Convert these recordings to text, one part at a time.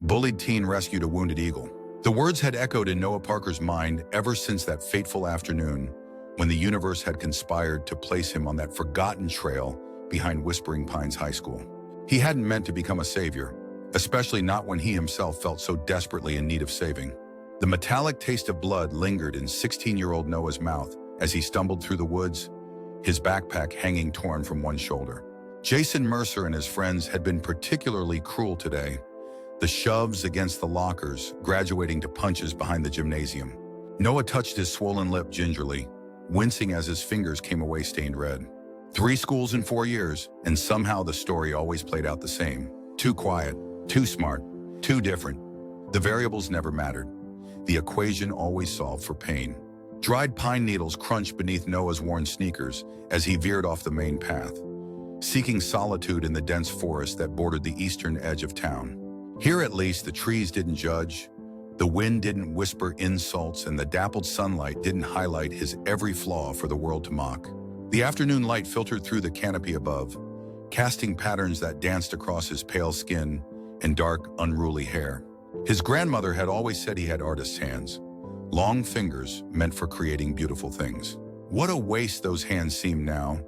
Bullied teen rescued a wounded eagle. The words had echoed in Noah Parker's mind ever since that fateful afternoon when the universe had conspired to place him on that forgotten trail behind Whispering Pines High School. He hadn't meant to become a savior, especially not when he himself felt so desperately in need of saving. The metallic taste of blood lingered in 16-year-old Noah's mouth as he stumbled through the woods, his backpack hanging torn from one shoulder. Jason Mercer and his friends had been particularly cruel today, the shoves against the lockers graduating to punches behind the gymnasium. Noah touched his swollen lip gingerly, wincing as his fingers came away stained red. 3 schools in 4 years, and somehow the story always played out the same. Too quiet, too smart, too different. The variables never mattered. The equation always solved for pain. Dried pine needles crunched beneath Noah's worn sneakers as he veered off the main path, seeking solitude in the dense forest that bordered the eastern edge of town. Here at least, the trees didn't judge, the wind didn't whisper insults, and the dappled sunlight didn't highlight his every flaw for the world to mock. The afternoon light filtered through the canopy above, casting patterns that danced across his pale skin and dark, unruly hair. His grandmother had always said he had artist's hands, long fingers meant for creating beautiful things. What a waste those hands seemed now,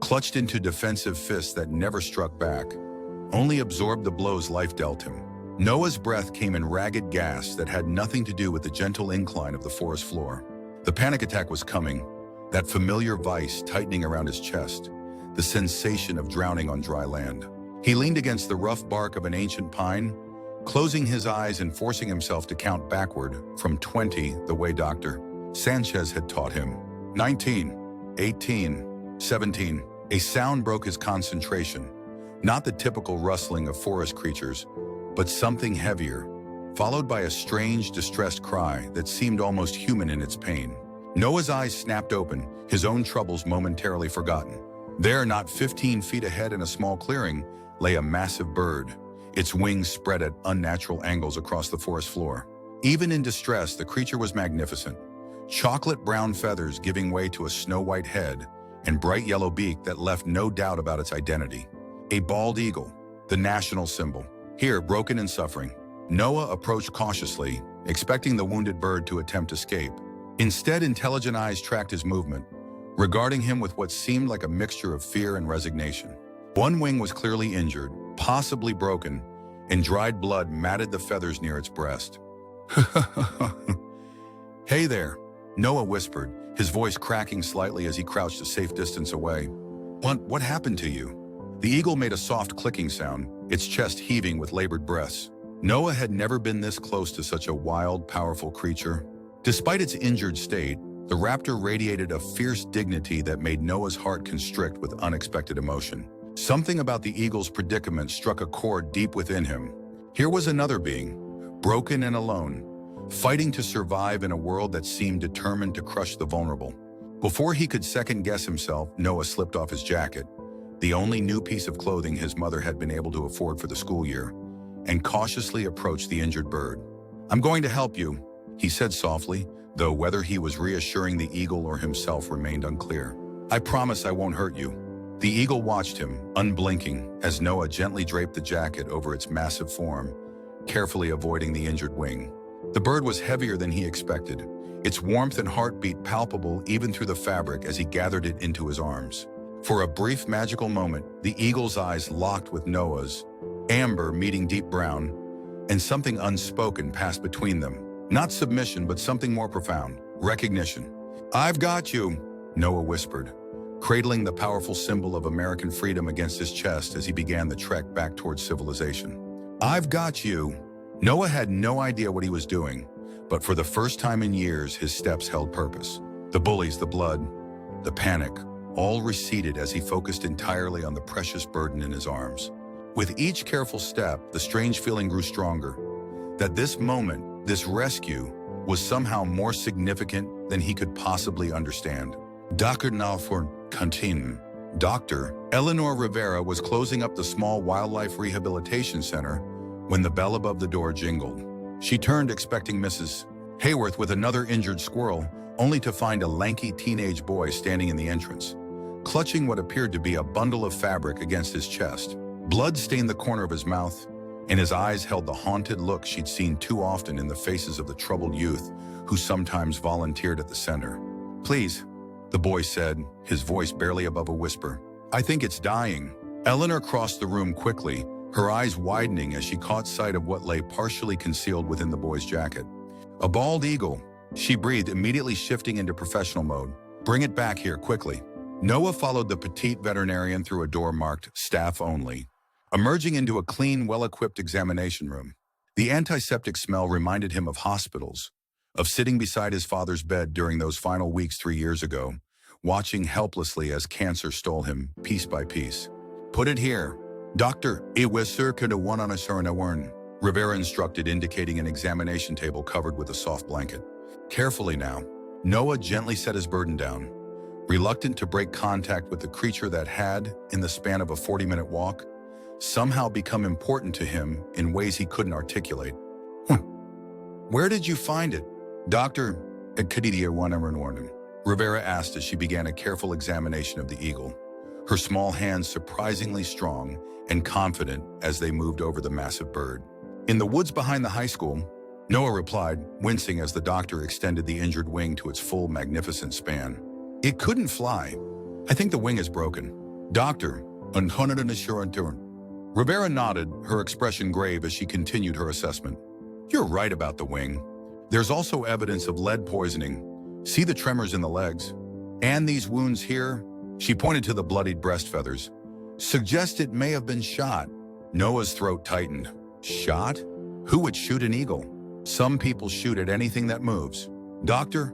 clutched into defensive fists that never struck back, only absorbed the blows life dealt him. Noah's breath came in ragged gasps that had nothing to do with the gentle incline of the forest floor. The panic attack was coming, that familiar vice tightening around his chest, the sensation of drowning on dry land. He leaned against the rough bark of an ancient pine, closing his eyes and forcing himself to count backward from 20 the way Dr. Sanchez had taught him. 19, 18, 17. A sound broke his concentration, not the typical rustling of forest creatures, but something heavier, followed by a strange, distressed cry that seemed almost human in its pain. Noah's eyes snapped open, his own troubles momentarily forgotten. There, not 15 feet ahead in a small clearing, lay a massive bird, its wings spread at unnatural angles across the forest floor. Even in distress, the creature was magnificent, chocolate brown feathers giving way to a snow-white head and bright yellow beak that left no doubt about its identity. A bald eagle, the national symbol. Here, broken and suffering, Noah approached cautiously, expecting the wounded bird to attempt escape. Instead, intelligent eyes tracked his movement, regarding him with what seemed like a mixture of fear and resignation. One wing was clearly injured, possibly broken, and dried blood matted the feathers near its breast. "Hey there," Noah whispered, his voice cracking slightly as he crouched a safe distance away. What happened to you?" The eagle made a soft clicking sound, its chest heaving with labored breaths. Noah had never been this close to such a wild, powerful creature. Despite its injured state, the raptor radiated a fierce dignity that made Noah's heart constrict with unexpected emotion. Something about the eagle's predicament struck a chord deep within him. Here was another being, broken and alone, fighting to survive in a world that seemed determined to crush the vulnerable. Before he could second-guess himself, Noah slipped off his jacket, the only new piece of clothing his mother had been able to afford for the school year, and cautiously approached the injured bird. "I'm going to help you," he said softly, though whether he was reassuring the eagle or himself remained unclear. "I promise I won't hurt you." The eagle watched him, unblinking, as Noah gently draped the jacket over its massive form, carefully avoiding the injured wing. The bird was heavier than he expected, its warmth and heartbeat palpable even through the fabric as he gathered it into his arms. For a brief magical moment, the eagle's eyes locked with Noah's, amber meeting deep brown, and something unspoken passed between them. Not submission, but something more profound, recognition. "I've got you," Noah whispered, cradling the powerful symbol of American freedom against his chest as he began the trek back towards civilization. "I've got you." Noah had no idea what he was doing, but for the first time in years, his steps held purpose. The bullies, the blood, the panic, all receded as he focused entirely on the precious burden in his arms. With each careful step, the strange feeling grew stronger, that this moment, this rescue, was somehow more significant than he could possibly understand. Dr. Nalfor Cantin, Dr. Eleanor Rivera was closing up the small wildlife rehabilitation center when the bell above the door jingled. She turned expecting Mrs. Hayworth with another injured squirrel, only to find a lanky teenage boy standing in the entrance, clutching what appeared to be a bundle of fabric against his chest. Blood stained the corner of his mouth, and his eyes held the haunted look she'd seen too often in the faces of the troubled youth who sometimes volunteered at the center. "Please," the boy said, his voice barely above a whisper. "I think it's dying." Eleanor crossed the room quickly, her eyes widening as she caught sight of what lay partially concealed within the boy's jacket. "A bald eagle," she breathed, immediately shifting into professional mode. "Bring it back here, quickly." Noah followed the petite veterinarian through a door marked "Staff Only," emerging into a clean, well-equipped examination room. The antiseptic smell reminded him of hospitals, of sitting beside his father's bed during those final weeks 3 years ago, watching helplessly as cancer stole him piece by piece. "Put it here." "Doctor, it was circa the one on a Suriname," Rivera instructed, indicating an examination table covered with a soft blanket. "Carefully now." Noah gently set his burden down, reluctant to break contact with the creature that had, in the span of a 40-minute walk, somehow become important to him in ways he couldn't articulate. "Where did you find it?" "Doctor, at Kadidia Warden," Rivera asked as she began a careful examination of the eagle, her small hands surprisingly strong and confident as they moved over the massive bird. "In the woods behind the high school," Noah replied, wincing as the doctor extended the injured wing to its full, magnificent span. "It couldn't fly. I think the wing is broken." "Doctor, Rivera nodded, her expression grave as she continued her assessment. "You're right about the wing. There's also evidence of lead poisoning. See the tremors in the legs? And these wounds here?" She pointed to the bloodied breast feathers. "Suggest it may have been shot." Noah's throat tightened. "Shot? Who would shoot an eagle?" "Some people shoot at anything that moves." "Doctor,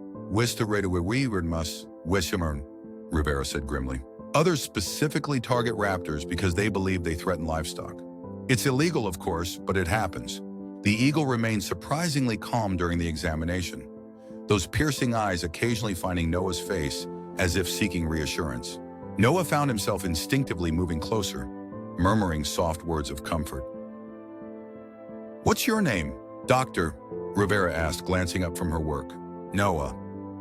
Rivera said grimly. "Others specifically target raptors because they believe they threaten livestock. It's illegal, of course, but it happens." The eagle remained surprisingly calm during the examination, those piercing eyes occasionally finding Noah's face as if seeking reassurance. Noah found himself instinctively moving closer, murmuring soft words of comfort. "What's your name?" "Doctor," Rivera asked, glancing up from her work. "Noah.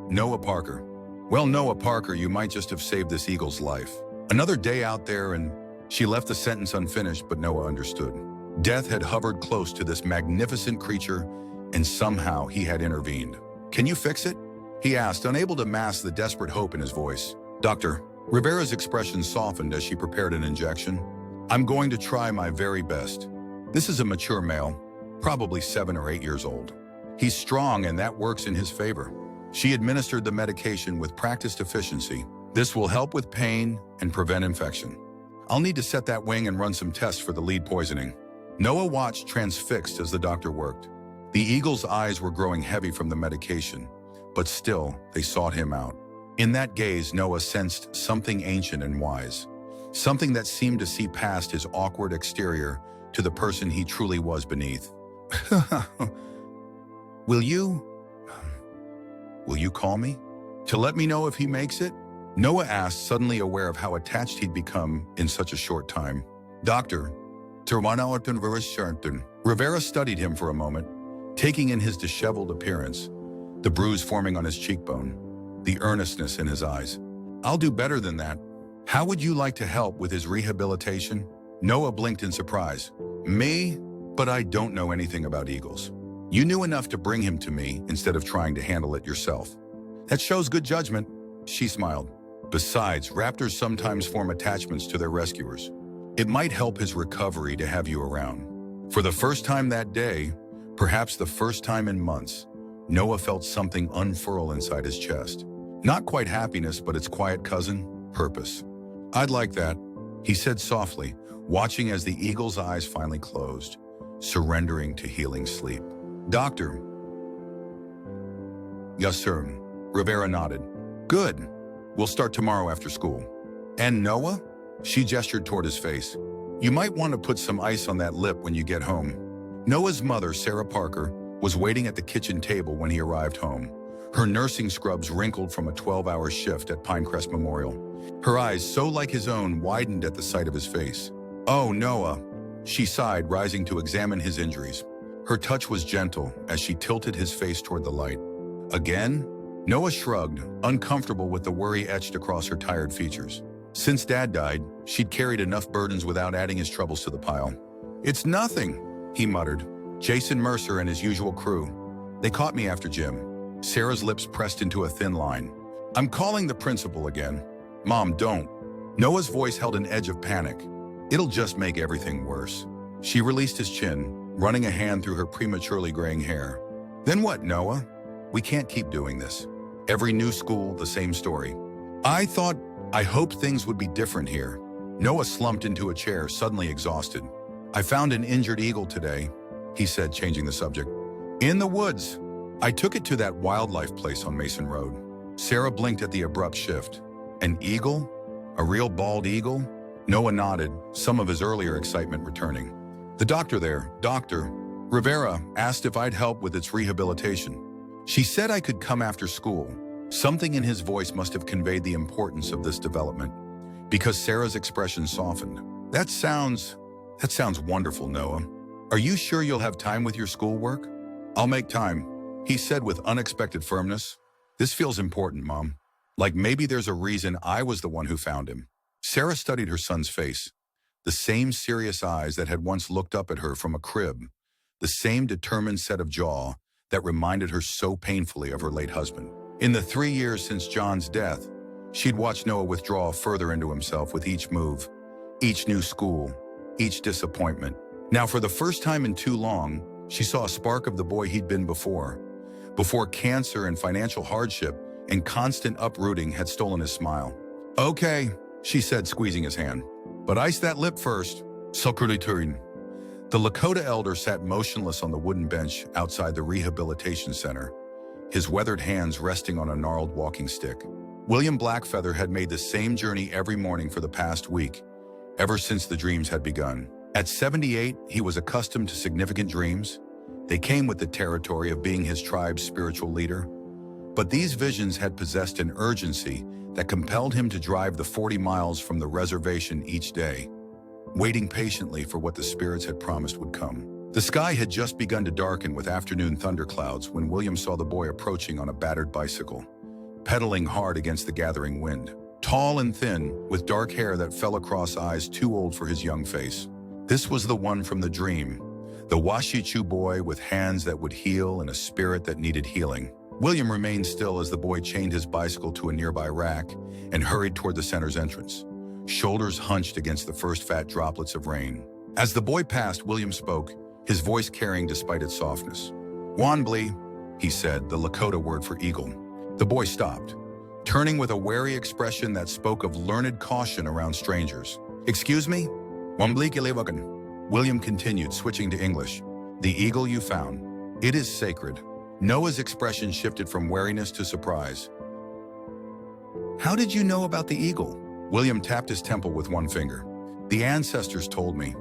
Noah Parker." "Well, Noah Parker, you might just have saved this eagle's life. Another day out there and..." She left the sentence unfinished, but Noah understood. Death had hovered close to this magnificent creature, and somehow he had intervened. "Can you fix it?" he asked, unable to mask the desperate hope in his voice. "Doctor," Rivera's expression softened as she prepared an injection. "I'm going to try my very best. This is a mature male, probably 7 or 8 years old. He's strong, and that works in his favor." She administered the medication with practiced efficiency. "This will help with pain and prevent infection. I'll need to set that wing and run some tests for the lead poisoning." Noah watched transfixed as the doctor worked. The eagle's eyes were growing heavy from the medication, but still, they sought him out. In that gaze, Noah sensed something ancient and wise, something that seemed to see past his awkward exterior to the person he truly was beneath. Will you call me? To let me know if he makes it?" Noah asked, suddenly aware of how attached he'd become in such a short time. "Doctor, Rivera studied him for a moment, taking in his disheveled appearance, the bruise forming on his cheekbone, the earnestness in his eyes. "I'll do better than that. How would you like to help with his rehabilitation?" Noah blinked in surprise. "Me? But I don't know anything about eagles. You knew enough to bring him to me instead of trying to handle it yourself." "That shows good judgment," she smiled. "Besides, raptors sometimes form attachments to their rescuers. It might help his recovery to have you around." For the first time that day, perhaps the first time in months, Noah felt something unfurl inside his chest. Not quite happiness, but its quiet cousin, purpose. "I'd like that," he said softly, watching as the eagle's eyes finally closed, surrendering to healing sleep. "Doctor." "Yes, sir," Rivera nodded. "Good. We'll start tomorrow after school." "And Noah?" She gestured toward his face. "You might want to put some ice on that lip when you get home." Noah's mother, Sarah Parker, was waiting at the kitchen table when he arrived home, her nursing scrubs wrinkled from a 12-hour shift at Pinecrest Memorial. Her eyes, so like his own, widened at the sight of his face. "Oh, Noah," she sighed, rising to examine his injuries. Her touch was gentle as she tilted his face toward the light. "Again?" Noah shrugged, uncomfortable with the worry etched across her tired features. Since Dad died, she'd carried enough burdens without adding his troubles to the pile. "It's nothing," he muttered. Jason Mercer and his usual crew. They caught me after gym. Sarah's lips pressed into a thin line. I'm calling the principal again. Mom, don't. Noah's voice held an edge of panic. It'll just make everything worse. She released his chin, running a hand through her prematurely graying hair. Then what, Noah? We can't keep doing this. Every new school, the same story. I hoped things would be different here. Noah slumped into a chair, suddenly exhausted. I found an injured eagle today, he said, changing the subject. In the woods. I took it to that wildlife place on Mason Road. Sarah blinked at the abrupt shift. An eagle? A real bald eagle? Noah nodded, some of his earlier excitement returning. The doctor there, Dr. Rivera, asked if I'd help with its rehabilitation. She said I could come after school. Something in his voice must have conveyed the importance of this development, because Sarah's expression softened. That sounds wonderful, Noah. Are you sure you'll have time with your schoolwork? I'll make time, he said with unexpected firmness. This feels important, Mom. Like maybe there's a reason I was the one who found him. Sarah studied her son's face. The same serious eyes that had once looked up at her from a crib. The same determined set of jaw that reminded her so painfully of her late husband. In the 3 years since John's death, she'd watched Noah withdraw further into himself with each move, each new school, each disappointment. Now, for the first time in too long, she saw a spark of the boy he'd been before cancer and financial hardship and constant uprooting had stolen his smile. Okay, she said, squeezing his hand. But ice that lip first. Secretary. The Lakota elder sat motionless on the wooden bench outside the rehabilitation center, his weathered hands resting on a gnarled walking stick. William Blackfeather had made the same journey every morning for the past week, ever since the dreams had begun. At 78, he was accustomed to significant dreams. They came with the territory of being his tribe's spiritual leader. But these visions had possessed an urgency that compelled him to drive the 40 miles from the reservation each day, waiting patiently for what the spirits had promised would come. The sky had just begun to darken with afternoon thunderclouds when William saw the boy approaching on a battered bicycle, pedaling hard against the gathering wind. Tall and thin, with dark hair that fell across eyes too old for his young face. This was the one from the dream, the Washichu boy with hands that would heal and a spirit that needed healing. William remained still as the boy chained his bicycle to a nearby rack and hurried toward the center's entrance, shoulders hunched against the first fat droplets of rain. As the boy passed, William spoke, his voice carrying despite its softness. Wanblee, he said, the Lakota word for eagle. The boy stopped, turning with a wary expression that spoke of learned caution around strangers. Excuse me? Wanblee Kilewakan. William continued, switching to English. The eagle you found. It is sacred. Noah's expression shifted from wariness to surprise. How did you know about the eagle? William tapped his temple with one finger. The ancestors told me.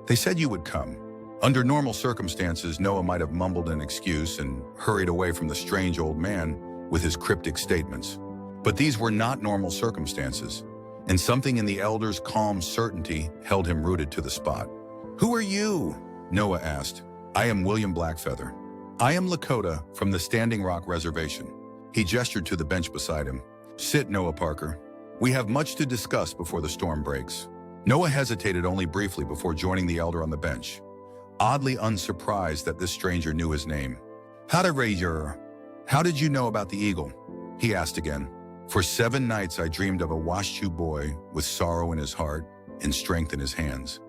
They said you would come. Under normal circumstances, Noah might have mumbled an excuse and hurried away from the strange old man with his cryptic statements. But these were not normal circumstances, and something in the elder's calm certainty held him rooted to the spot. Who are you? Noah asked. I am William Blackfeather. I am Lakota from the Standing Rock Reservation. He gestured to the bench beside him. Sit, Noah Parker. We have much to discuss before the storm breaks. Noah hesitated only briefly before joining the elder on the bench, oddly unsurprised that this stranger knew his name. How did you know about the eagle? He asked again. For 7 nights I dreamed of a Washu boy with sorrow in his heart and strength in his hands,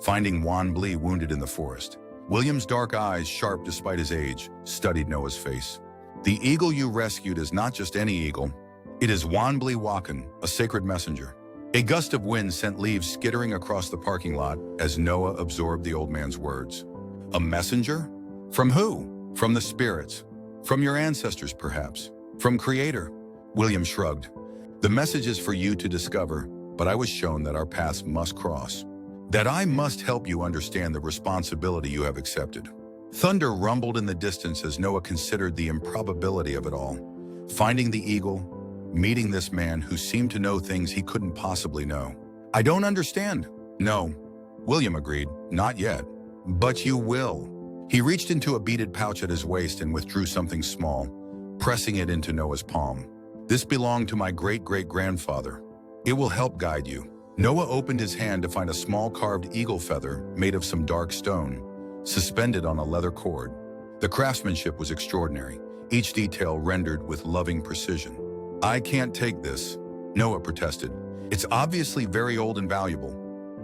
finding Wanblee wounded in the forest. William's dark eyes, sharp despite his age, studied Noah's face. The eagle you rescued is not just any eagle. It is Wanblee Wakan, a sacred messenger. A gust of wind sent leaves skittering across the parking lot as Noah absorbed the old man's words. A messenger? From who? From the spirits. From your ancestors, perhaps. From Creator. William shrugged. The message is for you to discover, but I was shown that our paths must cross. That I must help you understand the responsibility you have accepted. Thunder rumbled in the distance as Noah considered the improbability of it all. Finding the eagle, meeting this man who seemed to know things he couldn't possibly know. I don't understand. No, William agreed, not yet. But you will. He reached into a beaded pouch at his waist and withdrew something small, pressing it into Noah's palm. This belonged to my great-great-grandfather. It will help guide you. Noah opened his hand to find a small carved eagle feather made of some dark stone, suspended on a leather cord. The craftsmanship was extraordinary, each detail rendered with loving precision. "I can't take this," Noah protested. "It's obviously very old and valuable."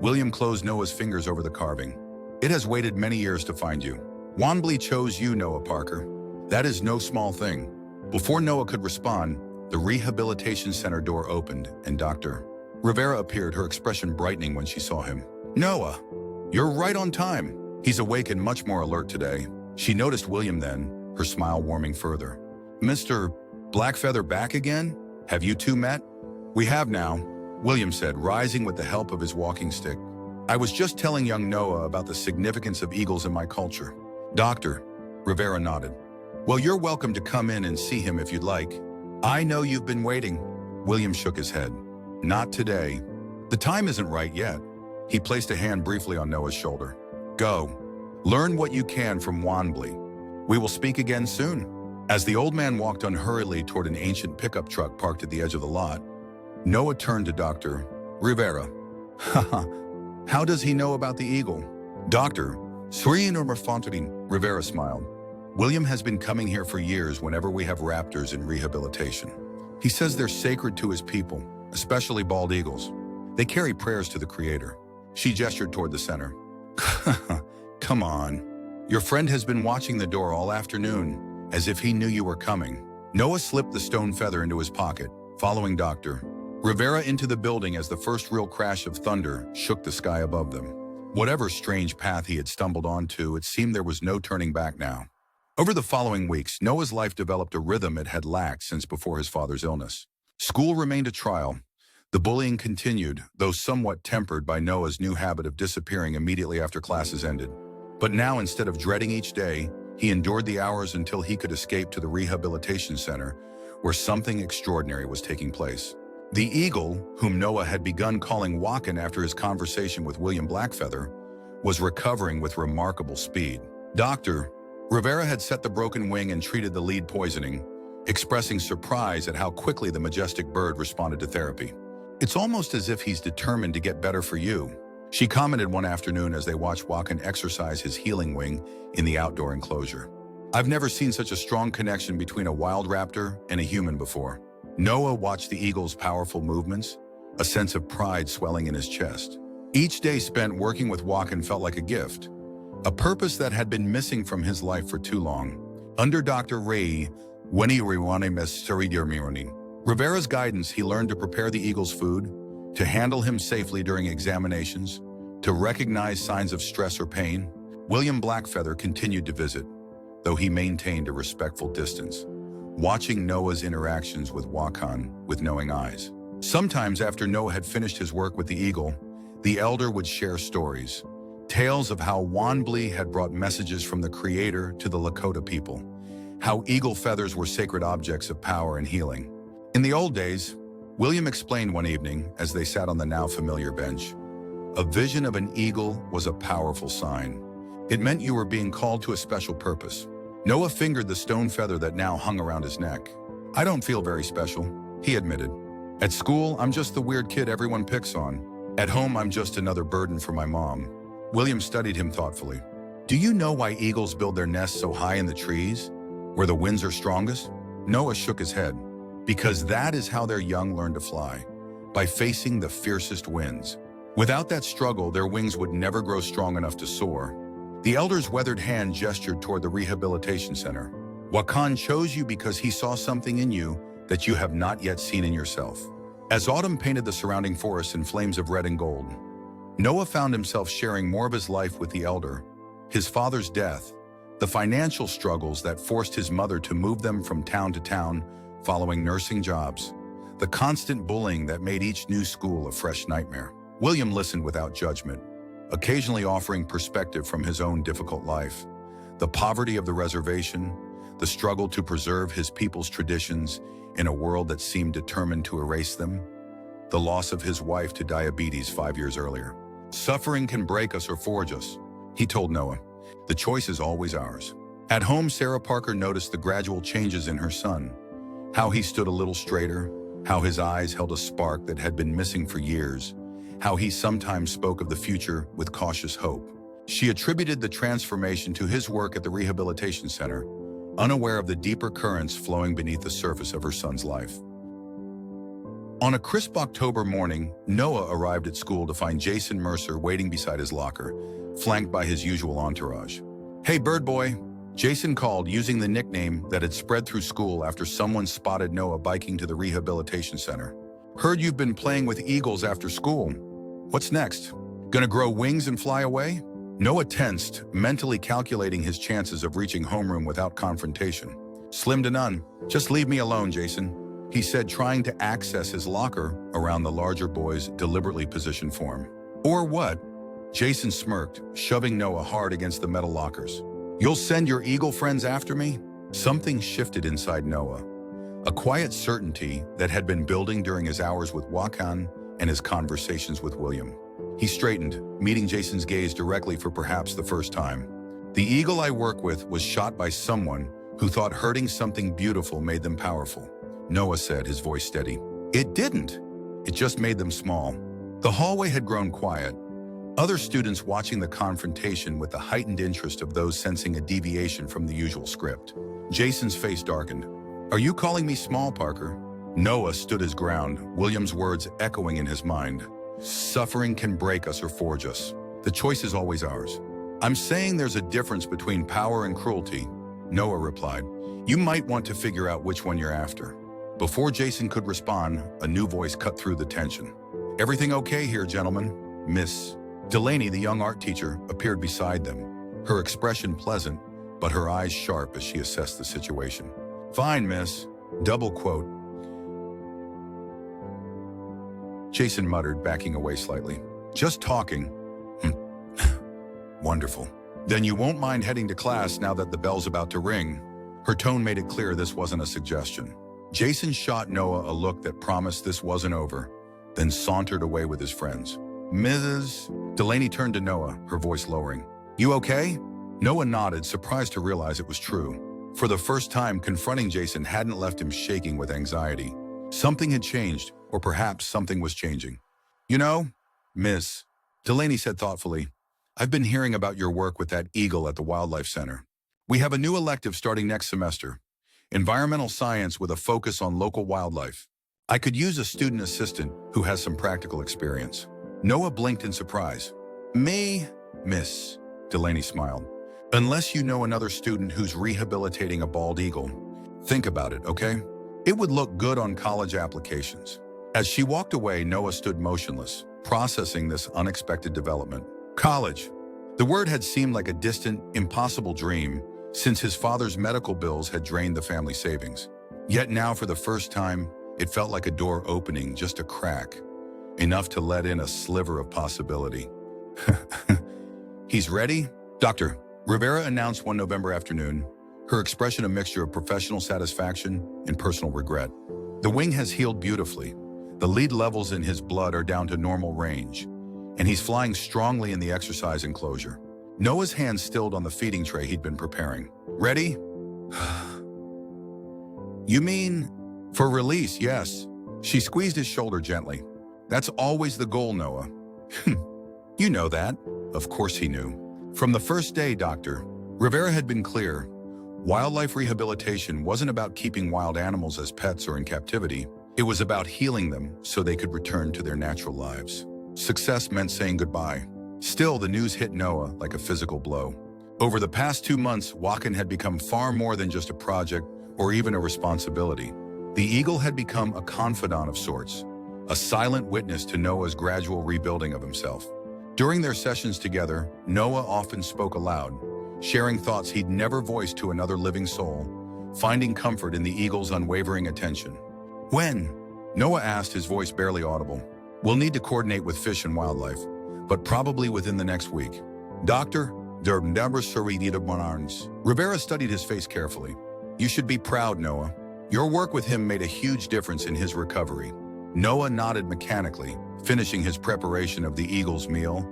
William closed Noah's fingers over the carving. "It has waited many years to find you. Wanblee chose you, Noah Parker. That is no small thing." Before Noah could respond, the rehabilitation center door opened and Dr. Rivera appeared, her expression brightening when she saw him. "Noah, you're right on time." He's awake and much more alert today. She noticed William then, her smile warming further. "Mr. Blackfeather back again? Have you two met?" "We have now," William said, rising with the help of his walking stick. "I was just telling young Noah about the significance of eagles in my culture." "Doctor," Rivera nodded. "Well, you're welcome to come in and see him if you'd like." "I know you've been waiting." William shook his head. "Not today. The time isn't right yet." He placed a hand briefly on Noah's shoulder. "Go. Learn what you can from Wanblee. We will speak again soon." As the old man walked unhurriedly toward an ancient pickup truck parked at the edge of the lot, Noah turned to Dr. Rivera. "Haha, how does he know about the eagle?" "Doctor, Rivera smiled. "William has been coming here for years whenever we have raptors in rehabilitation. He says they're sacred to his people, especially bald eagles. They carry prayers to the Creator." She gestured toward the center. "Come on. Your friend has been watching the door all afternoon, as if he knew you were coming." Noah slipped the stone feather into his pocket, following Dr. Rivera into the building as the first real crash of thunder shook the sky above them. Whatever strange path he had stumbled onto, it seemed there was no turning back now. Over the following weeks, Noah's life developed a rhythm it had lacked since before his father's illness. School remained a trial. The bullying continued, though somewhat tempered by Noah's new habit of disappearing immediately after classes ended. But now, instead of dreading each day, he endured the hours until he could escape to the rehabilitation center, where something extraordinary was taking place. The eagle, whom Noah had begun calling Wakan after his conversation with William Blackfeather, was recovering with remarkable speed. Dr. Rivera had set the broken wing and treated the lead poisoning, expressing surprise at how quickly the majestic bird responded to therapy. "It's almost as if he's determined to get better for you," she commented one afternoon as they watched Wakan exercise his healing wing in the outdoor enclosure. "I've never seen such a strong connection between a wild raptor and a human before." Noah watched the eagle's powerful movements, a sense of pride swelling in his chest. Each day spent working with Wakan felt like a gift, a purpose that had been missing from his life for too long. Under Dr. Rivera's guidance, he learned to prepare the eagle's food, to handle him safely during examinations, to recognize signs of stress or pain. William Blackfeather continued to visit, though he maintained a respectful distance, watching Noah's interactions with Wakan with knowing eyes. Sometimes after Noah had finished his work with the eagle, the elder would share stories, tales of how Wanblee had brought messages from the Creator to the Lakota people, how eagle feathers were sacred objects of power and healing. In the old days, William explained one evening as they sat on the now familiar bench, a vision of an eagle was a powerful sign. It meant you were being called to a special purpose. Noah fingered the stone feather that now hung around his neck. "I don't feel very special," he admitted. "At school, I'm just the weird kid everyone picks on. At home, I'm just another burden for my mom." William studied him thoughtfully. "Do you know why eagles build their nests so high in the trees, where the winds are strongest?" Noah shook his head. "Because that is how their young learn to fly, by facing the fiercest winds. Without that struggle, their wings would never grow strong enough to soar." The elder's weathered hand gestured toward the rehabilitation center. "Wakan chose you because he saw something in you that you have not yet seen in yourself." As autumn painted the surrounding forest in flames of red and gold, Noah found himself sharing more of his life with the elder, his father's death, the financial struggles that forced his mother to move them from town to town following nursing jobs, the constant bullying that made each new school a fresh nightmare. William listened without judgment, occasionally offering perspective from his own difficult life, the poverty of the reservation, the struggle to preserve his people's traditions in a world that seemed determined to erase them, the loss of his wife to diabetes 5 years earlier. "Suffering can break us or forge us," he told Noah. "The choice is always ours." At home, Sarah Parker noticed the gradual changes in her son, how he stood a little straighter, how his eyes held a spark that had been missing for years, how he sometimes spoke of the future with cautious hope. She attributed the transformation to his work at the rehabilitation center, unaware of the deeper currents flowing beneath the surface of her son's life. On a crisp October morning, Noah arrived at school to find Jason Mercer waiting beside his locker, flanked by his usual entourage. "Hey, bird boy," Jason called, using the nickname that had spread through school after someone spotted Noah biking to the rehabilitation center. "Heard you've been playing with eagles after school. What's next? Gonna grow wings and fly away?" Noah tensed, mentally calculating his chances of reaching homeroom without confrontation. "Slim to none. Just leave me alone, Jason," he said, trying to access his locker around the larger boy's deliberately positioned form. "Or what?" Jason smirked, shoving Noah hard against the metal lockers. "You'll send your eagle friends after me?" Something shifted inside Noah, a quiet certainty that had been building during his hours with Wakan and his conversations with William. He straightened, meeting Jason's gaze directly for perhaps the first time. "The eagle I work with was shot by someone who thought hurting something beautiful made them powerful," Noah said, his voice steady. "It didn't. It just made them small." The hallway had grown quiet, other students watching the confrontation with the heightened interest of those sensing a deviation from the usual script. Jason's face darkened. "Are you calling me small, Parker?" Noah stood his ground, William's words echoing in his mind. "Suffering can break us or forge us. The choice is always ours." "I'm saying there's a difference between power and cruelty," Noah replied. "You might want to figure out which one you're after." Before Jason could respond, a new voice cut through the tension. "Everything okay here, gentlemen?" Miss Delaney, the young art teacher, appeared beside them, her expression pleasant, but her eyes sharp as she assessed the situation. "Fine, miss." Double quote. Jason muttered, backing away slightly. "Just talking." "Wonderful. Then you won't mind heading to class now that the bell's about to ring." Her tone made it clear this wasn't a suggestion. Jason shot Noah a look that promised this wasn't over, then sauntered away with his friends. "Mrs. Delaney turned to Noah, her voice lowering. "You okay?" Noah nodded, surprised to realize it was true. For the first time, confronting Jason hadn't left him shaking with anxiety. Something had changed, or perhaps something was changing. "You know, Miss," Delaney said thoughtfully, "I've been hearing about your work with that eagle at the Wildlife Center. We have a new elective starting next semester, environmental science with a focus on local wildlife. I could use a student assistant who has some practical experience." Noah blinked in surprise. "Me, Miss," Delaney smiled. "Unless you know another student who's rehabilitating a bald eagle. Think about it, okay? It would look good on college applications." As she walked away, Noah stood motionless, processing this unexpected development. College. The word had seemed like a distant, impossible dream since his father's medical bills had drained the family savings. Yet now, for the first time, it felt like a door opening just a crack, enough to let in a sliver of possibility. "He's ready?" Dr. Rivera announced one November afternoon, her expression a mixture of professional satisfaction and personal regret. "The wing has healed beautifully. The lead levels in his blood are down to normal range, and he's flying strongly in the exercise enclosure." Noah's hand stilled on the feeding tray he'd been preparing. "Ready?" "You mean for release, yes." She squeezed his shoulder gently. "That's always the goal, Noah." "You know that." Of course he knew. From the first day, Dr. Rivera had been clear. Wildlife rehabilitation wasn't about keeping wild animals as pets or in captivity. It was about healing them so they could return to their natural lives. Success meant saying goodbye. Still, the news hit Noah like a physical blow. Over the past 2 months, Wakan had become far more than just a project or even a responsibility. The eagle had become a confidant of sorts, a silent witness to Noah's gradual rebuilding of himself. During their sessions together, Noah often spoke aloud, sharing thoughts he'd never voiced to another living soul, finding comfort in the eagle's unwavering attention. "When?" Noah asked, his voice barely audible. "We'll need to coordinate with Fish and Wildlife, but probably within the next week." Dr. Rivera studied his face carefully. "You should be proud, Noah. Your work with him made a huge difference in his recovery." Noah nodded mechanically, finishing his preparation of the eagle's meal,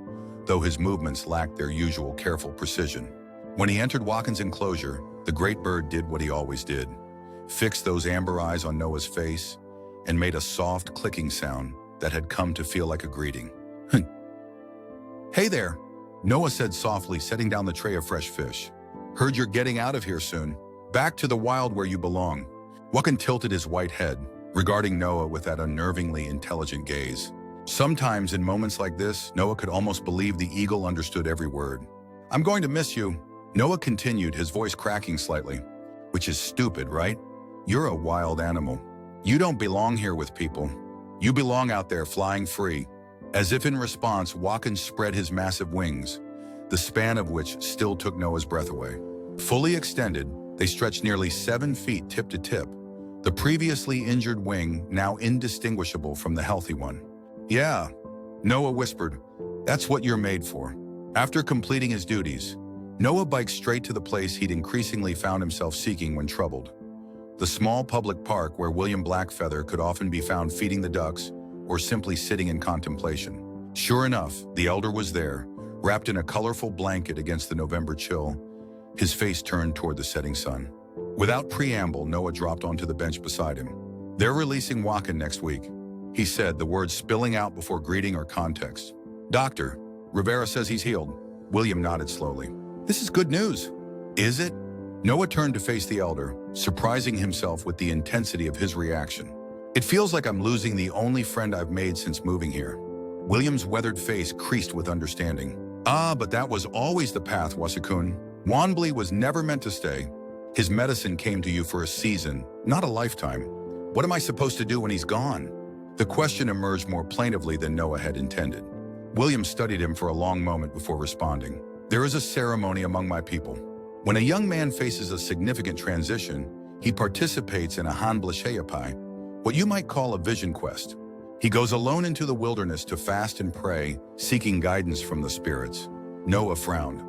though his movements lacked their usual careful precision. When he entered Wakan's enclosure, the great bird did what he always did, fixed those amber eyes on Noah's face, and made a soft clicking sound that had come to feel like a greeting. "Hey there." Noah said softly, setting down the tray of fresh fish. Heard you're getting out of here soon. Back to the wild where you belong. Wakan tilted his white head, regarding Noah with that unnervingly intelligent gaze. Sometimes in moments like this, Noah could almost believe the eagle understood every word. I'm going to miss you. Noah continued, his voice cracking slightly. Which is stupid, right? You're a wild animal. You don't belong here with people. You belong out there flying free. As if in response, Wakan spread his massive wings, the span of which still took Noah's breath away. Fully extended, they stretched nearly 7 feet tip to tip, the previously injured wing now indistinguishable from the healthy one. Yeah, Noah whispered, that's what you're made for. After completing his duties, Noah biked straight to the place he'd increasingly found himself seeking when troubled. The small public park where William Blackfeather could often be found feeding the ducks or simply sitting in contemplation. Sure enough, the elder was there, wrapped in a colorful blanket against the November chill, his face turned toward the setting sun. Without preamble, Noah dropped onto the bench beside him. They're releasing Wakan next week, he said, the words spilling out before greeting or context. Doctor, Rivera says he's healed. William nodded slowly. This is good news. Is it? Noah turned to face the elder, surprising himself with the intensity of his reaction. It feels like I'm losing the only friend I've made since moving here. William's weathered face creased with understanding. But that was always the path, Wasakun. Wanbli was never meant to stay. His medicine came to you for a season, not a lifetime. What am I supposed to do when he's gone? The question emerged more plaintively than Noah had intended. William studied him for a long moment before responding. There is a ceremony among my people. When a young man faces a significant transition, he participates in a Hanblashayapai, what you might call a vision quest. He goes alone into the wilderness to fast and pray, seeking guidance from the spirits. Noah frowned.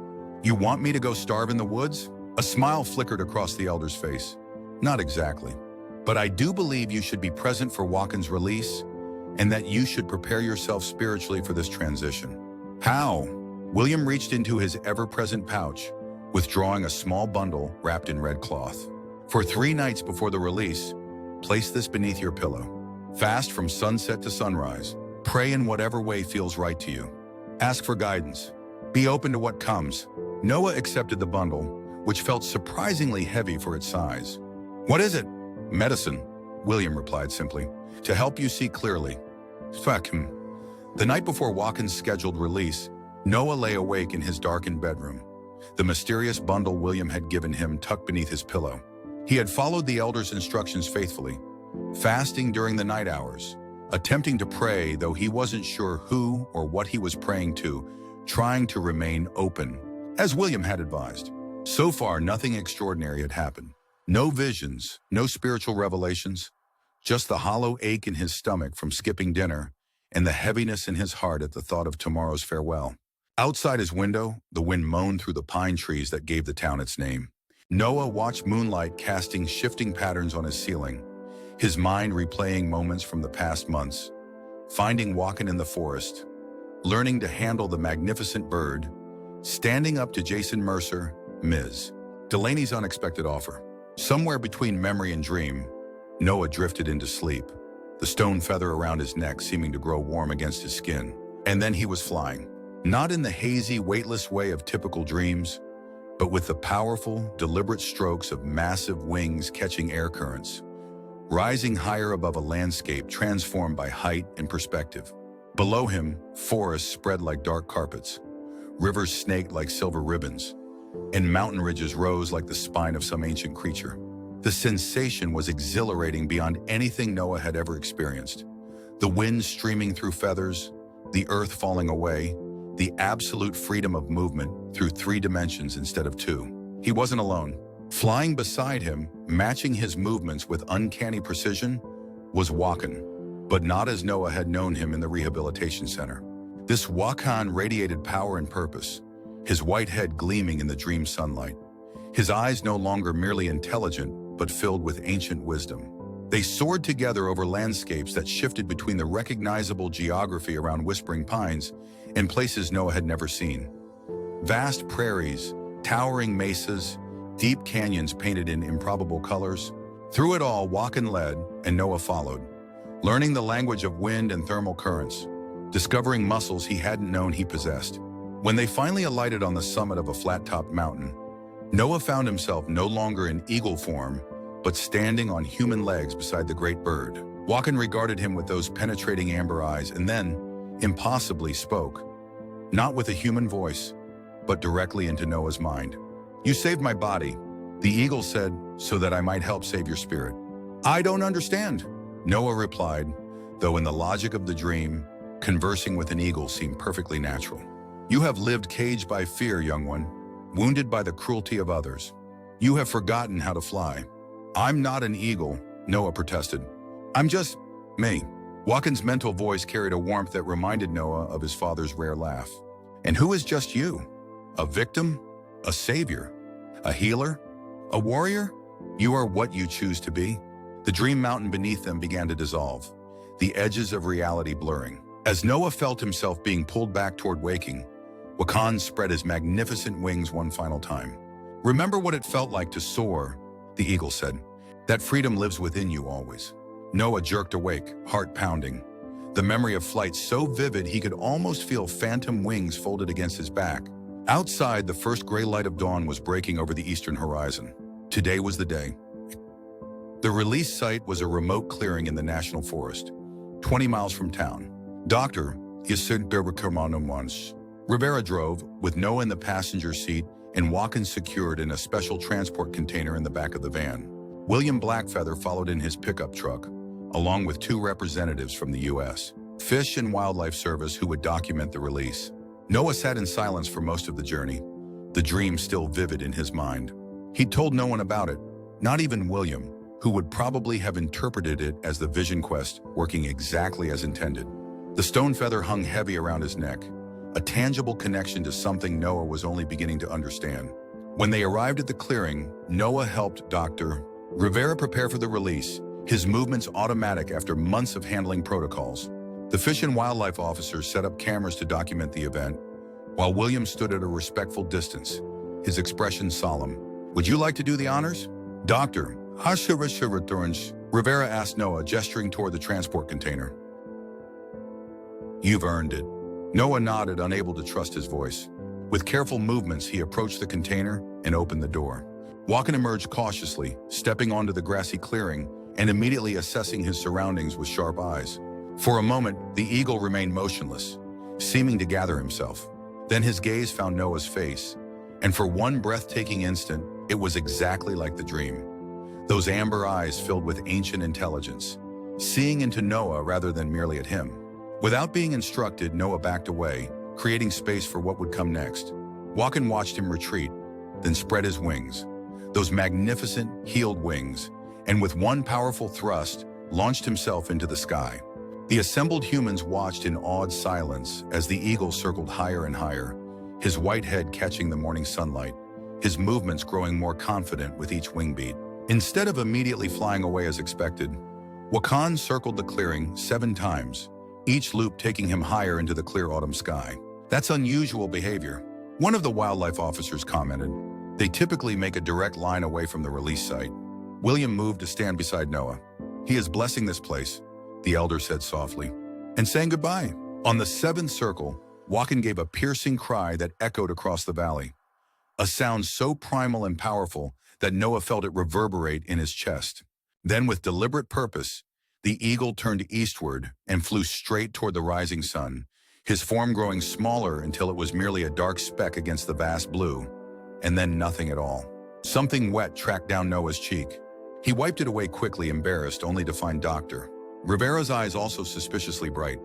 You want me to go starve in the woods? A smile flickered across the elder's face. Not exactly. But I do believe you should be present for Wakan's release, and that you should prepare yourself spiritually for this transition. How? William reached into his ever-present pouch, withdrawing a small bundle wrapped in red cloth. For 3 nights before the release, place this beneath your pillow. Fast from sunset to sunrise. Pray in whatever way feels right to you. Ask for guidance. Be open to what comes. Noah accepted the bundle, which felt surprisingly heavy for its size. What is it? Medicine, William replied simply, to help you see clearly. Fuck him. The night before Wakan's scheduled release, Noah lay awake in his darkened bedroom, the mysterious bundle William had given him tucked beneath his pillow. He had followed the elder's instructions faithfully, fasting during the night hours, attempting to pray though he wasn't sure who or what he was praying to, trying to remain open, as William had advised. So far, nothing extraordinary had happened. No visions, no spiritual revelations, just the hollow ache in his stomach from skipping dinner and the heaviness in his heart at the thought of tomorrow's farewell. Outside his window, the wind moaned through the pine trees that gave the town its name. Noah watched moonlight casting shifting patterns on his ceiling, his mind replaying moments from the past months, finding Wakan in the forest, learning to handle the magnificent bird, standing up to Jason Mercer, Ms. Delaney's unexpected offer. Somewhere between memory and dream, Noah drifted into sleep, the stone feather around his neck seeming to grow warm against his skin. And then he was flying, not in the hazy, weightless way of typical dreams, but with the powerful, deliberate strokes of massive wings catching air currents, rising higher above a landscape transformed by height and perspective. Below him, forests spread like dark carpets, rivers snaked like silver ribbons, and mountain ridges rose like the spine of some ancient creature. The sensation was exhilarating beyond anything Noah had ever experienced. The wind streaming through feathers, the earth falling away, the absolute freedom of movement through 3 dimensions instead of 2. He wasn't alone. Flying beside him, matching his movements with uncanny precision, was Wakan, but not as Noah had known him in the rehabilitation center. This Wakan radiated power and purpose, his white head gleaming in the dream sunlight. His eyes no longer merely intelligent, but filled with ancient wisdom. They soared together over landscapes that shifted between the recognizable geography around Whispering Pines and places Noah had never seen. Vast prairies, towering mesas, deep canyons painted in improbable colors. Through it all, Wakan led and Noah followed, learning the language of wind and thermal currents, discovering muscles he hadn't known he possessed. When they finally alighted on the summit of a flat-topped mountain, Noah found himself no longer in eagle form, but standing on human legs beside the great bird. Walken regarded him with those penetrating amber eyes and then, impossibly, spoke, not with a human voice, but directly into Noah's mind. "You saved my body," the eagle said, "so that I might help save your spirit." "I don't understand," Noah replied, though in the logic of the dream, conversing with an eagle seemed perfectly natural. "You have lived caged by fear, young one, wounded by the cruelty of others. You have forgotten how to fly." "I'm not an eagle," Noah protested. "I'm just me." Walken's mental voice carried a warmth that reminded Noah of his father's rare laugh. "And who is just you? A victim? A savior? A healer? A warrior? You are what you choose to be." The dream mountain beneath them began to dissolve, the edges of reality blurring. As Noah felt himself being pulled back toward waking, Wakan spread his magnificent wings one final time. "Remember what it felt like to soar," the eagle said. "That freedom lives within you always." Noah jerked awake, heart pounding. The memory of flight so vivid he could almost feel phantom wings folded against his back. Outside, the first gray light of dawn was breaking over the eastern horizon. Today was the day. The release site was a remote clearing in the national forest, 20 miles from town. Dr. Rivera drove, with Noah in the passenger seat and Watkins secured in a special transport container in the back of the van. William Blackfeather followed in his pickup truck, along with 2 representatives from the U.S. Fish and Wildlife Service who would document the release. Noah sat in silence for most of the journey, the dream still vivid in his mind. He'd told no one about it, not even William, who would probably have interpreted it as the vision quest working exactly as intended. The stone feather hung heavy around his neck, a tangible connection to something Noah was only beginning to understand. When they arrived at the clearing, Noah helped Dr. Rivera prepare for the release, his movements automatic after months of handling protocols. The Fish and Wildlife officers set up cameras to document the event, while William stood at a respectful distance, his expression solemn. "Would you like to do the honors?" "Dr. Rivera asked Noah, gesturing toward the transport container. "You've earned it." Noah nodded, unable to trust his voice. With careful movements, he approached the container and opened the door. Walken emerged cautiously, stepping onto the grassy clearing and immediately assessing his surroundings with sharp eyes. For a moment, the eagle remained motionless, seeming to gather himself. Then his gaze found Noah's face, and for one breathtaking instant, it was exactly like the dream. Those amber eyes filled with ancient intelligence, seeing into Noah rather than merely at him. Without being instructed, Noah backed away, creating space for what would come next. Walken watched him retreat, then spread his wings, those magnificent, healed wings, and with one powerful thrust, launched himself into the sky. The assembled humans watched in awed silence as the eagle circled higher and higher, his white head catching the morning sunlight, his movements growing more confident with each wing beat. Instead of immediately flying away as expected, Wakan circled the clearing 7 times, each loop taking him higher into the clear autumn sky. "That's unusual behavior," one of the wildlife officers commented. "They typically make a direct line away from the release site." William moved to stand beside Noah. "He is blessing this place," the elder said softly, "and saying goodbye." On the 7th circle, Wakan gave a piercing cry that echoed across the valley, a sound so primal and powerful that Noah felt it reverberate in his chest. Then, with deliberate purpose, the eagle turned eastward and flew straight toward the rising sun, his form growing smaller until it was merely a dark speck against the vast blue, and then nothing at all. Something wet tracked down Noah's cheek. He wiped it away quickly, embarrassed, only to find Dr. Rivera's eyes also suspiciously bright.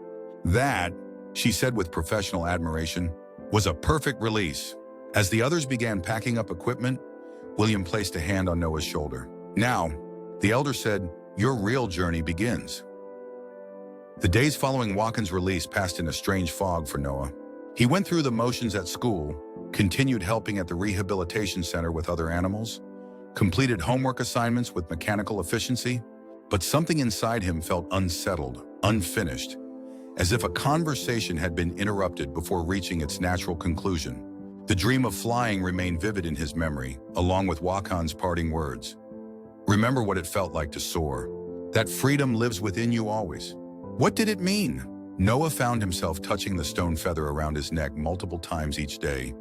"That," she said with professional admiration, "was a perfect release." As the others began packing up equipment, William placed a hand on Noah's shoulder. "Now," the elder said, "your real journey begins." The days following Wakan's release passed in a strange fog for Noah. He went through the motions at school, continued helping at the rehabilitation center with other animals, completed homework assignments with mechanical efficiency, but something inside him felt unsettled, unfinished, as if a conversation had been interrupted before reaching its natural conclusion. The dream of flying remained vivid in his memory, along with Wakan's parting words. "Remember what it felt like to soar. That freedom lives within you always." What did it mean? Noah found himself touching the stone feather around his neck multiple times each day,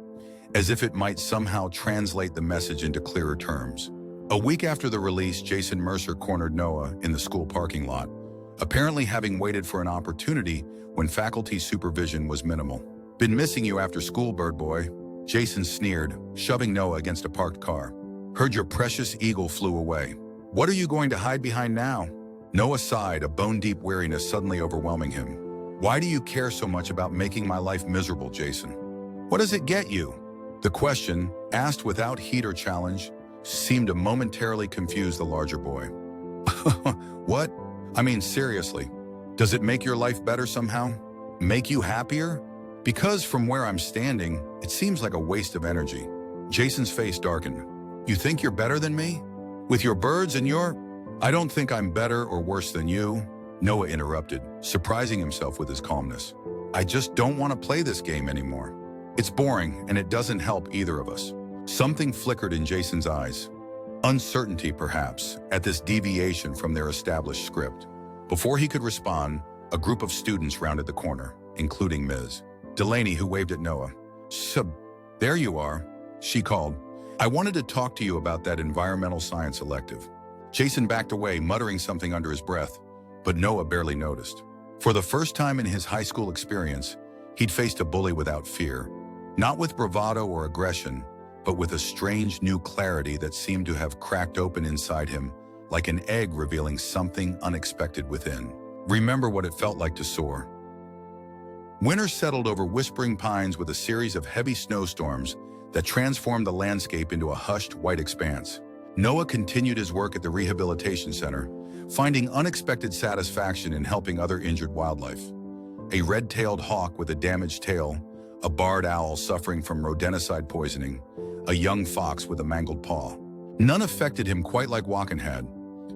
as if it might somehow translate the message into clearer terms. A week after the release, Jason Mercer cornered Noah in the school parking lot, apparently having waited for an opportunity when faculty supervision was minimal. "Been missing you after school, bird boy," Jason sneered, shoving Noah against a parked car. "Heard your precious eagle flew away. What are you going to hide behind now?" Noah sighed, a bone-deep weariness suddenly overwhelming him. "Why do you care so much about making my life miserable, Jason? What does it get you?" The question, asked without heat or challenge, seemed to momentarily confuse the larger boy. "What? I mean, seriously, does it make your life better somehow? Make you happier? Because from where I'm standing, it seems like a waste of energy." Jason's face darkened. "You think you're better than me? With your birds and your—" "I don't think I'm better or worse than you," Noah interrupted, surprising himself with his calmness. "I just don't want to play this game anymore. It's boring, and it doesn't help either of us." Something flickered in Jason's eyes. Uncertainty, perhaps, at this deviation from their established script. Before he could respond, a group of students rounded the corner, including Ms. Delaney, who waved at Noah. There you are," she called. "I wanted to talk to you about that environmental science elective." Jason backed away, muttering something under his breath, but Noah barely noticed. For the first time in his high school experience, he'd faced a bully without fear, not with bravado or aggression, but with a strange new clarity that seemed to have cracked open inside him, like an egg revealing something unexpected within. Remember what it felt like to soar. Winter settled over Whispering Pines with a series of heavy snowstorms that transformed the landscape into a hushed white expanse. Noah continued his work at the rehabilitation center, finding unexpected satisfaction in helping other injured wildlife. A red-tailed hawk with a damaged tail, a barred owl suffering from rodenticide poisoning, a young fox with a mangled paw. None affected him quite like Walken had,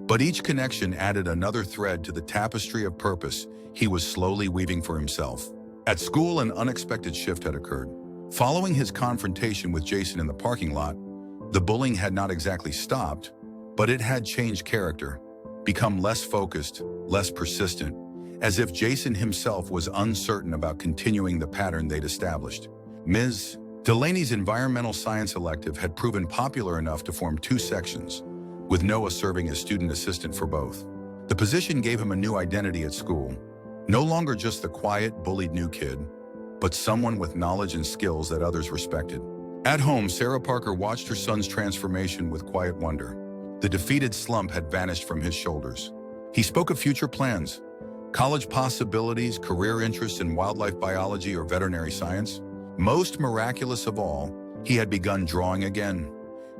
but each connection added another thread to the tapestry of purpose he was slowly weaving for himself. At school, an unexpected shift had occurred. Following his confrontation with Jason in the parking lot, the bullying had not exactly stopped, but it had changed character, become less focused, less persistent, as if Jason himself was uncertain about continuing the pattern they'd established. Ms. Delaney's environmental science elective had proven popular enough to form two sections, with Noah serving as student assistant for both. The position gave him a new identity at school, no longer just the quiet, bullied new kid, but someone with knowledge and skills that others respected. At home, Sarah Parker watched her son's transformation with quiet wonder. The defeated slump had vanished from his shoulders. He spoke of future plans, college possibilities, career interests in wildlife biology or veterinary science. Most miraculous of all, he had begun drawing again.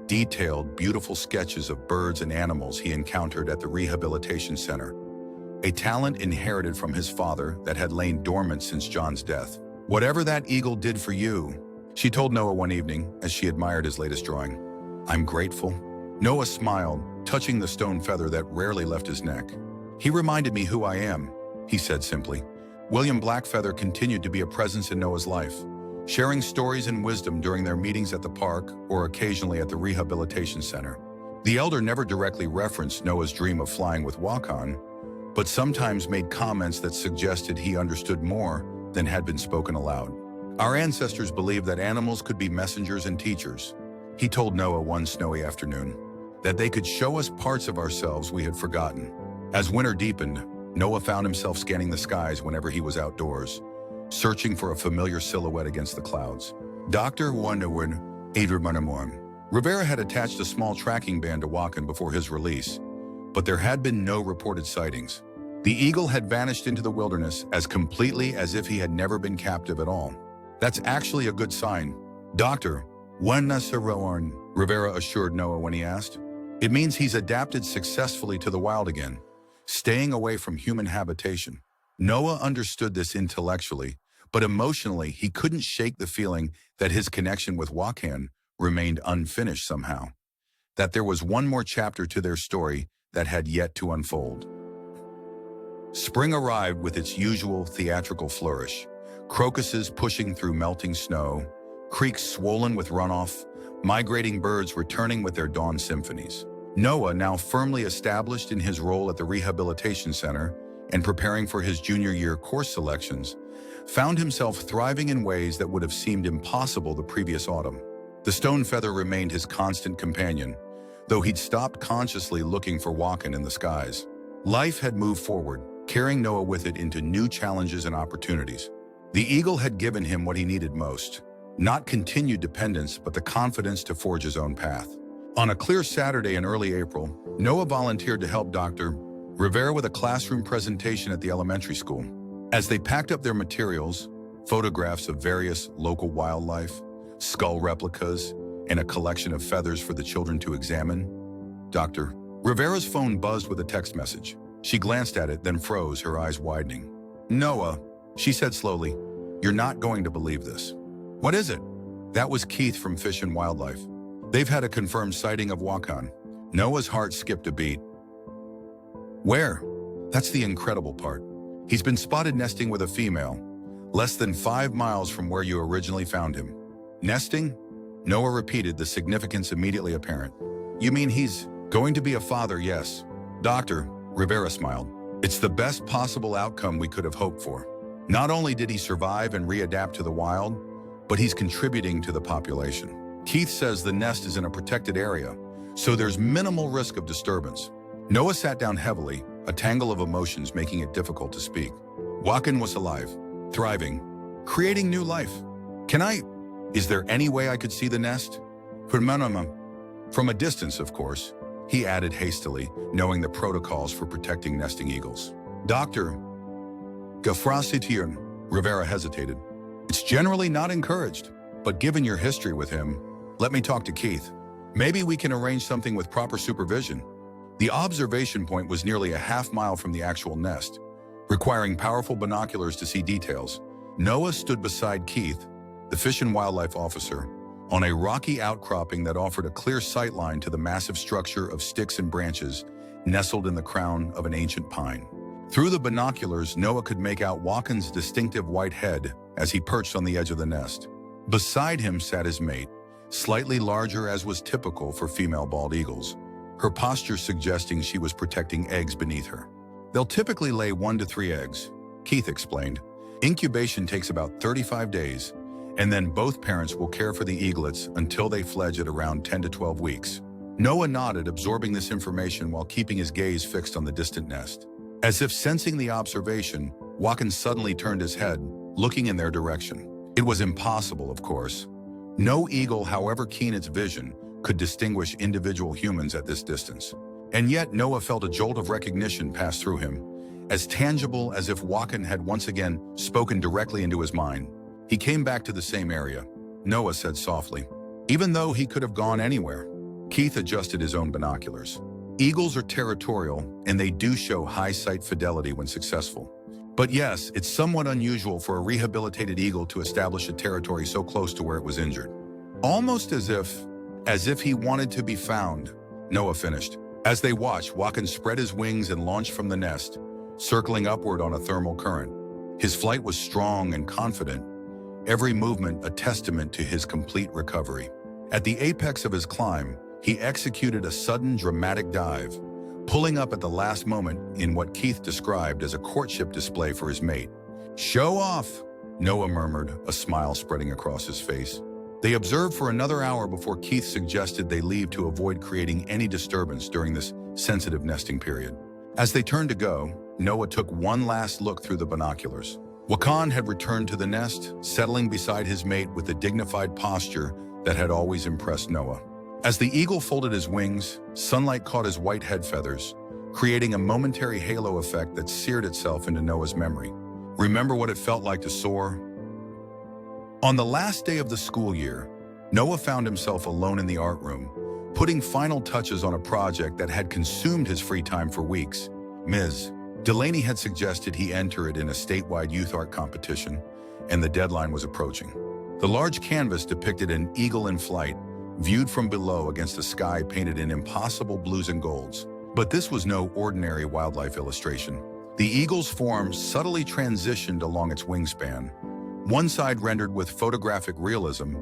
Detailed, beautiful sketches of birds and animals he encountered at the rehabilitation center. A talent inherited from his father that had lain dormant since John's death. "Whatever that eagle did for you," she told Noah one evening as she admired his latest drawing. "I'm grateful." Noah smiled, touching the stone feather that rarely left his neck. "He reminded me who I am," he said simply. William Blackfeather continued to be a presence in Noah's life, sharing stories and wisdom during their meetings at the park or occasionally at the rehabilitation center. The elder never directly referenced Noah's dream of flying with Walken, but sometimes made comments that suggested he understood more than had been spoken aloud. "Our ancestors believed that animals could be messengers and teachers," he told Noah one snowy afternoon, "that they could show us parts of ourselves we had forgotten." As winter deepened, Noah found himself scanning the skies whenever he was outdoors, searching for a familiar silhouette against the clouds. Dr. Wonderwood Adrian Rivera had attached a small tracking band to Walken before his release, but there had been no reported sightings. The eagle had vanished into the wilderness as completely as if he had never been captive at all. "That's actually a good sign, Doctor. Rivera assured Noah when he asked. "It means he's adapted successfully to the wild again, staying away from human habitation." Noah understood this intellectually, but emotionally he couldn't shake the feeling that his connection with Walken remained unfinished somehow, that there was one more chapter to their story that had yet to unfold. Spring arrived with its usual theatrical flourish, crocuses pushing through melting snow, creeks swollen with runoff, migrating birds returning with their dawn symphonies. Noah, now firmly established in his role at the rehabilitation center, and preparing for his junior year course selections, found himself thriving in ways that would have seemed impossible the previous autumn. The stone feather remained his constant companion, though he'd stopped consciously looking for Wakan in the skies. Life had moved forward, carrying Noah with it into new challenges and opportunities. The eagle had given him what he needed most, not continued dependence, but the confidence to forge his own path. On a clear Saturday in early April, Noah volunteered to help Dr. Rivera with a classroom presentation at the elementary school. As they packed up their materials, photographs of various local wildlife, skull replicas, and a collection of feathers for the children to examine, Dr. Rivera's phone buzzed with a text message. She glanced at it, then froze, her eyes widening. "Noah," she said slowly, "you're not going to believe this." "What is it?" That was Keith from Fish and Wildlife. "They've had a confirmed sighting of Wakan." Noah's heart skipped a beat. "Where?" That's the incredible part. "He's been spotted nesting with a female, less than 5 miles from where you originally found him." "Nesting?" Noah repeated, the significance immediately apparent. "You mean he's going to be a father?" "Yes." Dr. Rivera smiled. "It's the best possible outcome we could have hoped for. Not only did he survive and readapt to the wild, but he's contributing to the population. Keith says the nest is in a protected area, so there's minimal risk of disturbance." Noah sat down heavily, a tangle of emotions making it difficult to speak. Wakan was alive, thriving, creating new life. Is there any way I could see the nest?" "From a distance, of course," he added hastily, knowing the protocols for protecting nesting eagles. "Dr. Gafrasitian," Rivera hesitated. "It's generally not encouraged, but given your history with him, let me talk to Keith. Maybe we can arrange something with proper supervision." The observation point was nearly a half-mile from the actual nest, requiring powerful binoculars to see details. Noah stood beside Keith, the Fish and Wildlife officer, on a rocky outcropping that offered a clear sight line to the massive structure of sticks and branches nestled in the crown of an ancient pine. Through the binoculars, Noah could make out Wakan's distinctive white head as he perched on the edge of the nest. Beside him sat his mate, slightly larger as was typical for female bald eagles, her posture suggesting she was protecting eggs beneath her. "They'll typically lay 1 to 3 eggs," Keith explained. "Incubation takes about 35 days, and then both parents will care for the eaglets until they fledge at around 10 to 12 weeks. Noah nodded, absorbing this information while keeping his gaze fixed on the distant nest. As if sensing the observation, Wakan suddenly turned his head, looking in their direction. It was impossible, of course. No eagle, however keen its vision, could distinguish individual humans at this distance. And yet Noah felt a jolt of recognition pass through him, as tangible as if Wakan had once again spoken directly into his mind. "He came back to the same area," Noah said softly. "Even though he could have gone anywhere." Keith adjusted his own binoculars. Eagles are territorial, and they do show high sight fidelity when successful. But yes, it's somewhat unusual for a rehabilitated eagle to establish a territory so close to where it was injured. "Almost as if he wanted to be found," Noah finished. As they watched, Wakan spread his wings and launched from the nest, circling upward on a thermal current. His flight was strong and confident, every movement a testament to his complete recovery. At the apex of his climb, he executed a sudden, dramatic dive, pulling up at the last moment in what Keith described as a courtship display for his mate. "Show off," Noah murmured, a smile spreading across his face. They observed for another hour before Keith suggested they leave to avoid creating any disturbance during this sensitive nesting period. As they turned to go, Noah took one last look through the binoculars. Wakan had returned to the nest, settling beside his mate with the dignified posture that had always impressed Noah. As the eagle folded his wings, sunlight caught his white head feathers, creating a momentary halo effect that seared itself into Noah's memory. Remember what it felt like to soar? On the last day of the school year, Noah found himself alone in the art room, putting final touches on a project that had consumed his free time for weeks. Ms. Delaney had suggested he enter it in a statewide youth art competition, and the deadline was approaching. The large canvas depicted an eagle in flight, viewed from below against a sky painted in impossible blues and golds. But this was no ordinary wildlife illustration. The eagle's form subtly transitioned along its wingspan, one side rendered with photographic realism,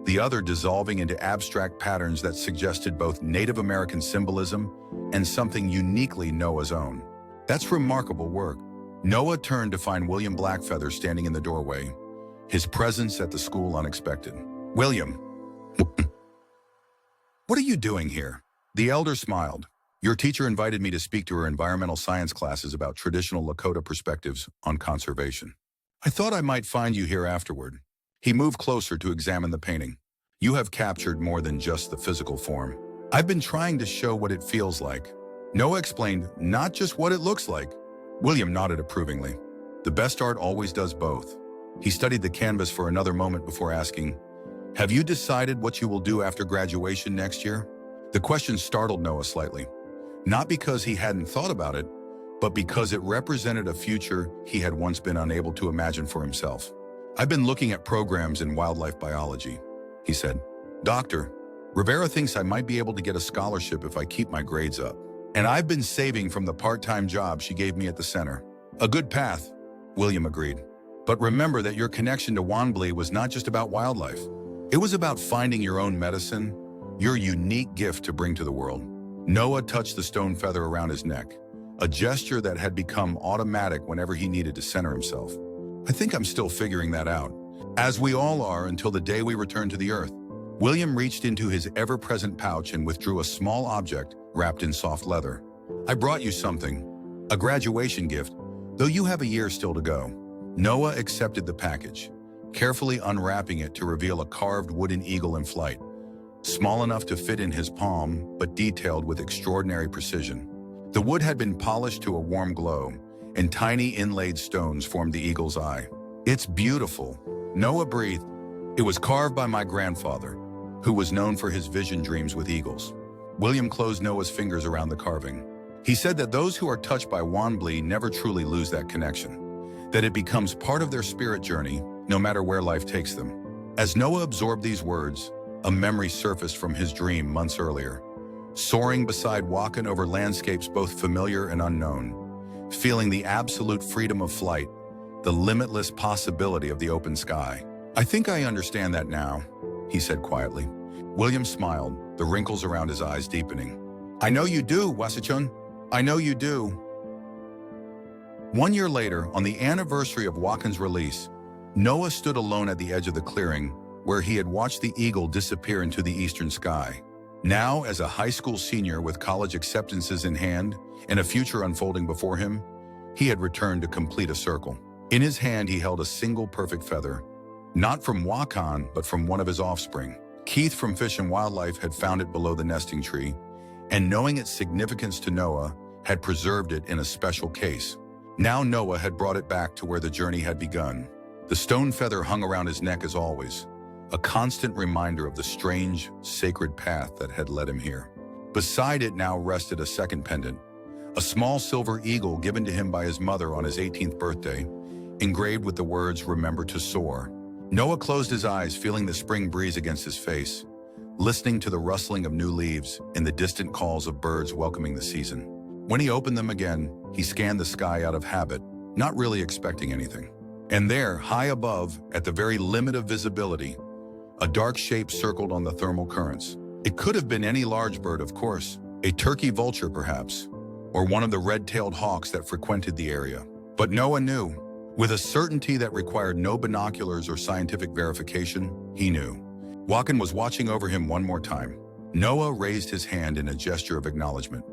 the other dissolving into abstract patterns that suggested both Native American symbolism and something uniquely Noah's own. "That's remarkable work," Noah turned to find William Blackfeather standing in the doorway, his presence at the school unexpected. "William, what are you doing here?" The elder smiled. "Your teacher invited me to speak to her environmental science classes about traditional Lakota perspectives on conservation. I thought I might find you here afterward." He moved closer to examine the painting. "You have captured more than just the physical form. I've been trying to show what it feels like." Noah explained, "Not just what it looks like." William nodded approvingly. "The best art always does both." He studied the canvas for another moment before asking, "Have you decided what you will do after graduation next year?" The question startled Noah slightly. Not because he hadn't thought about it, but because it represented a future he had once been unable to imagine for himself. "I've been looking at programs in wildlife biology," he said. "Doctor, Rivera thinks I might be able to get a scholarship if I keep my grades up. And I've been saving from the part-time job she gave me at the center." "A good path," William agreed. "But remember that your connection to Wanblee was not just about wildlife. It was about finding your own medicine, your unique gift to bring to the world." Noah touched the stone feather around his neck, a gesture that had become automatic whenever he needed to center himself. "I think I'm still figuring that out, as we all are until the day we return to the earth." William reached into his ever-present pouch and withdrew a small object wrapped in soft leather. "I brought you something, a graduation gift, though you have a year still to go." Noah accepted the package, carefully unwrapping it to reveal a carved wooden eagle in flight, small enough to fit in his palm, but detailed with extraordinary precision. The wood had been polished to a warm glow, and tiny inlaid stones formed the eagle's eye. "It's beautiful," Noah breathed. "It was carved by my grandfather, who was known for his vision dreams with eagles." William closed Noah's fingers around the carving. He said that those who are touched by Wanblee never truly lose that connection, that it becomes part of their spirit journey, no matter where life takes them. As Noah absorbed these words, a memory surfaced from his dream months earlier, soaring beside Wakan over landscapes both familiar and unknown, feeling the absolute freedom of flight, the limitless possibility of the open sky. "I think I understand that now," he said quietly. William smiled, the wrinkles around his eyes deepening. "I know you do, Wasichun. I know you do." 1 year later, on the anniversary of Wakan's release, Noah stood alone at the edge of the clearing, where he had watched the eagle disappear into the eastern sky. Now, as a high school senior with college acceptances in hand and a future unfolding before him, he had returned to complete a circle. In his hand, he held a single perfect feather, not from Wakan, but from one of his offspring. Keith from Fish and Wildlife had found it below the nesting tree, and knowing its significance to Noah, had preserved it in a special case. Now Noah had brought it back to where the journey had begun. The stone feather hung around his neck as always, a constant reminder of the strange, sacred path that had led him here. Beside it now rested a second pendant, a small silver eagle given to him by his mother on his 18th birthday, engraved with the words, "Remember to soar." Noah closed his eyes, feeling the spring breeze against his face, listening to the rustling of new leaves and the distant calls of birds welcoming the season. When he opened them again, he scanned the sky out of habit, not really expecting anything. And there, high above, at the very limit of visibility, a dark shape circled on the thermal currents. It could have been any large bird, of course, a turkey vulture perhaps, or one of the red-tailed hawks that frequented the area. But Noah knew. With a certainty that required no binoculars or scientific verification, he knew. Wakan was watching over him one more time. Noah raised his hand in a gesture of acknowledgement,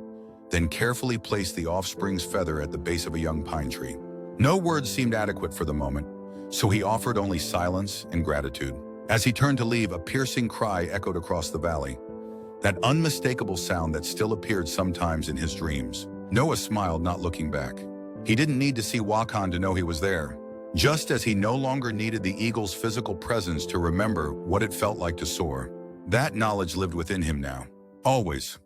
then carefully placed the offspring's feather at the base of a young pine tree. No words seemed adequate for the moment, so he offered only silence and gratitude. As he turned to leave, a piercing cry echoed across the valley, that unmistakable sound that still appeared sometimes in his dreams. Noah smiled, not looking back. He didn't need to see Wakan to know he was there, just as he no longer needed the eagle's physical presence to remember what it felt like to soar. That knowledge lived within him now, always.